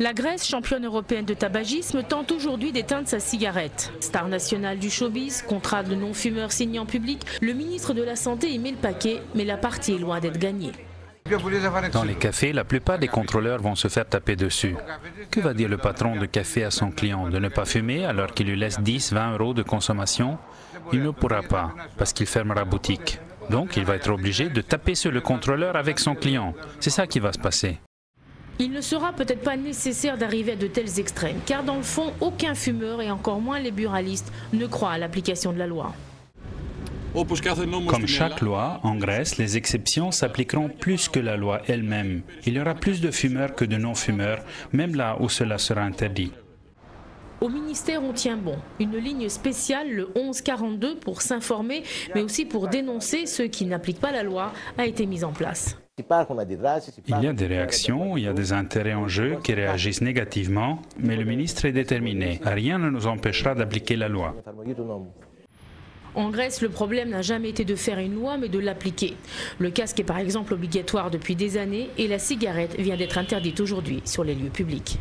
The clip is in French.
La Grèce, championne européenne de tabagisme, tente aujourd'hui d'éteindre sa cigarette. Star nationale du showbiz, contrat de non-fumeur signé en public, le ministre de la Santé y met le paquet, mais la partie est loin d'être gagnée. Dans les cafés, la plupart des contrôleurs vont se faire taper dessus. Que va dire le patron de café à son client? De ne pas fumer alors qu'il lui laisse 10-20 € de consommation? Il ne pourra pas, parce qu'il fermera boutique. Donc il va être obligé de taper sur le contrôleur avec son client. C'est ça qui va se passer. Il ne sera peut-être pas nécessaire d'arriver à de tels extrêmes, car dans le fond, aucun fumeur et encore moins les buralistes ne croient à l'application de la loi. Comme chaque loi, en Grèce, les exceptions s'appliqueront plus que la loi elle-même. Il y aura plus de fumeurs que de non-fumeurs, même là où cela sera interdit. Au ministère, on tient bon. Une ligne spéciale, le 1142, pour s'informer, mais aussi pour dénoncer ceux qui n'appliquent pas la loi, a été mise en place. Il y a des réactions, il y a des intérêts en jeu qui réagissent négativement, mais le ministre est déterminé. Rien ne nous empêchera d'appliquer la loi. En Grèce, le problème n'a jamais été de faire une loi, mais de l'appliquer. Le casque est par exemple obligatoire depuis des années et la cigarette vient d'être interdite aujourd'hui sur les lieux publics.